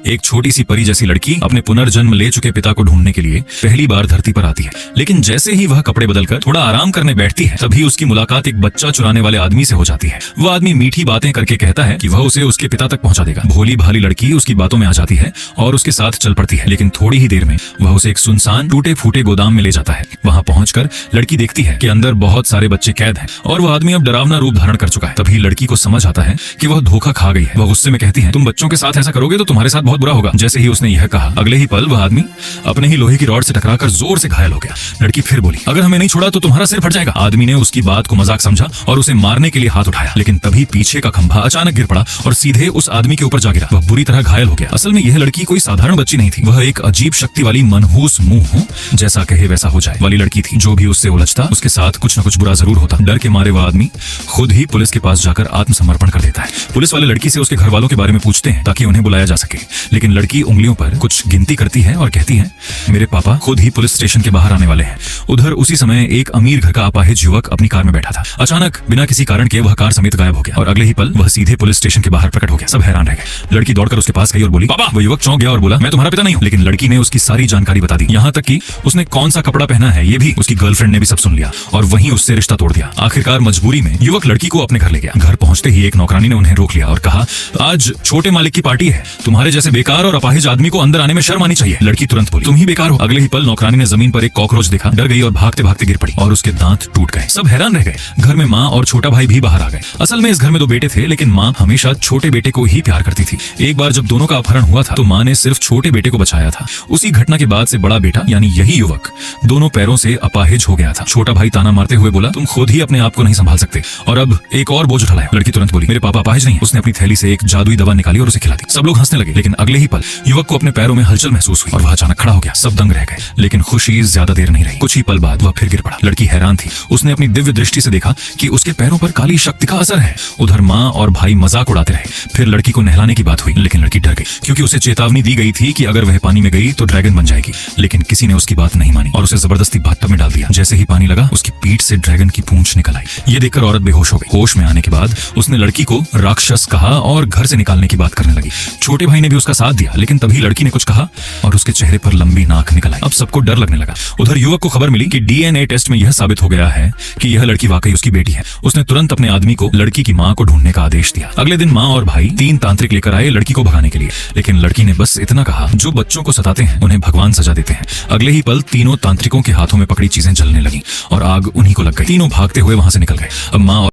एक छोटी सी परी जैसी लड़की अपने पुनर्जन्म ले चुके पिता को ढूंढने के लिए पहली बार धरती पर आती है। लेकिन जैसे ही वह कपड़े बदलकर थोड़ा आराम करने बैठती है, तभी उसकी मुलाकात एक बच्चा चुराने वाले आदमी से हो जाती है। वह आदमी मीठी बातें करके कहता है कि वह उसे उसके पिता तक पहुंचा देगा। भोली भाली लड़की उसकी बातों में आ जाती है और उसके साथ चल पड़ती है। लेकिन थोड़ी ही देर में वह उसे एक सुनसान टूटे फूटे गोदाम में ले जाता है। वहां पहुंचकर लड़की देखती है कि अंदर बहुत सारे बच्चे कैद हैं और वह आदमी अब डरावना रूप धारण कर चुका है। तभी लड़की को समझ आता है कि वह धोखा खा गई है। वह गुस्से में कहती है, तुम बच्चों के साथ ऐसा करोगे तो तुम्हारे साथ बहुत बुरा होगा। जैसे ही उसने यह कहा, अगले ही पल वह आदमी अपने ही लोहे की रॉड से टकराकर जोर से घायल हो गया। लड़की फिर बोली, अगर हमें नहीं छोड़ा तो तुम्हारा सिर फट जाएगा। आदमी ने उसकी बात को मजाक समझा और उसे मारने के लिए हाथ उठाया, लेकिन तभी पीछे का खंभा अचानक गिर पड़ा और सीधे उस आदमी के ऊपर जा गिरा। वह बुरी तरह घायल हो गया। असल में यह लड़की कोई साधारण बच्ची नहीं थी। वह एक अजीब शक्ति वाली मनहूस मुंह जैसा कहे वैसा हो जाए वाली लड़की थी। जो भी उससे उलझता उसके साथ कुछ न कुछ बुरा जरूर होता। डर के मारे वह आदमी खुद ही पुलिस के पास जाकर आत्मसमर्पण कर देता है। पुलिस वाले लड़की से उसके घर वालों के बारे में पूछते हैं ताकि उन्हें बुलाया जा सके, लेकिन लड़की उंगलियों पर कुछ गिनती करती है और कहती है, मेरे पापा खुद ही पुलिस स्टेशन के बाहर आने वाले हैं। उधर उसी समय एक अमीर घर का अपाहिज युवक अपनी कार में बैठा था। अचानक बिना किसी कारण के वह कार समेत गायब हो गया और अगले ही पल वह सीधे पुलिस स्टेशन के बाहर प्रकट हो गया। सब हैरान रह गए। लड़की दौड़कर उसके पास गई और बोली, पापा। वह युवक चौंक गया और बोला, मैं तुम्हारा पिता नहीं हूँ। लेकिन लड़की ने उसकी सारी जानकारी बता दी, यहाँ तक कि उसने कौन सा कपड़ा पहना है ये भी उसकी गर्लफ्रेंड ने भी सब सुन लिया और वहीं उससे रिश्ता तोड़ दिया। आखिरकार मजबूरी में युवक लड़की को अपने घर ले गया। घर पहुंचते ही एक नौकरानी ने उन्हें रोक लिया और कहा, आज छोटे मालिक की पार्टी है, तुम्हारे जैसे बेकार और अपाहिज आदमी को अंदर आने में शर्म आनी चाहिए। लड़की तुरंत बोली, तुम ही बेकार हो। अगले ही पल नौकरानी ने जमीन पर एक कॉकरोच देखा, डर गई और भागते भागते गिर पड़ी और उसके दांत टूट गए। सब हैरान रह गए। घर में माँ और छोटा भाई भी बाहर आ गए। असल में इस घर में दो बेटे थे, लेकिन माँ हमेशा छोटे बेटे को ही प्यार करती थी। एक बार जब दोनों का अपहरण हुआ था तो माँ ने सिर्फ छोटे बेटे को बचाया था। उसी घटना के बाद से बड़ा बेटा यानी यही युवक दोनों पैरों से अपाहिज हो गया था। छोटा भाई ताना मारते हुए बोला, तुम खुद ही अपने आप को नहीं संभाल सकते और अब एक और बोझ उठा लाए। लड़की तुरंत बोली, मेरे पापा अपाहिज नहीं। उसने अपनी थैली से एक जादुई दवा निकाली और उसे खिला दी। सब लोग हंसने लगे, लेकिन अगले ही पल युवक को अपने पैरों में हलचल महसूस हुई और वह अचानक खड़ा हो गया। सब दंग रह गए, लेकिन खुशी ज्यादा देर नहीं रही। कुछ ही पल बाद वह फिर गिर पड़ा। लड़की हैरान थी। उसने अपनी दिव्य दृष्टि से देखा कि उसके पैरों पर काली शक्ति का असर है। उधर माँ और भाई मजाक उड़ाते रहे। फिर लड़की को नहलाने की बात हुई, लेकिन लड़की डर गई क्योंकि उसे चेतावनी दी गई थी कि अगर वह पानी में गई तो ड्रैगन बन जाएगी। लेकिन किसी ने उसकी बात नहीं मानी और उसे जबरदस्ती बाथटब में डाल दिया। जैसे ही पानी लगा, उसकी पीठ से ड्रैगन की पूंछ निकल आई। ये देखकर औरत बेहोश हो गई। होश में आने के बाद उसने लड़की को राक्षस कहा और घर से निकालने की बात करने लगी। छोटे भाई ने भी उसका साथ दिया, लेकिन तभी लड़की ने कुछ कहा और उसके चेहरे पर लंबी नाक निकल आई। अब सबको डर लगने लगा। उधर युवक को खबर मिली कि डीएनए टेस्ट में यह साबित हो गया है कि यह लड़की वाकई उसकी बेटी है। उसने तुरंत अपने आदमी को लड़की की माँ को ढूंढने का आदेश दिया। अगले दिन माँ और भाई 3 तांत्रिक लेकर आए लड़की को भगाने के लिए, लेकिन लड़की ने बस इतना कहा, जो बच्चों को सताते हैं उन्हें भगवान सजा देते हैं। अगले ही पल तीनों तांत्रिकों के हाथों में पकड़ी चीजें जलने लगी और आग उन्हीं को लग गई। तीनों भागते हुए वहां से निकल गए। अब माँ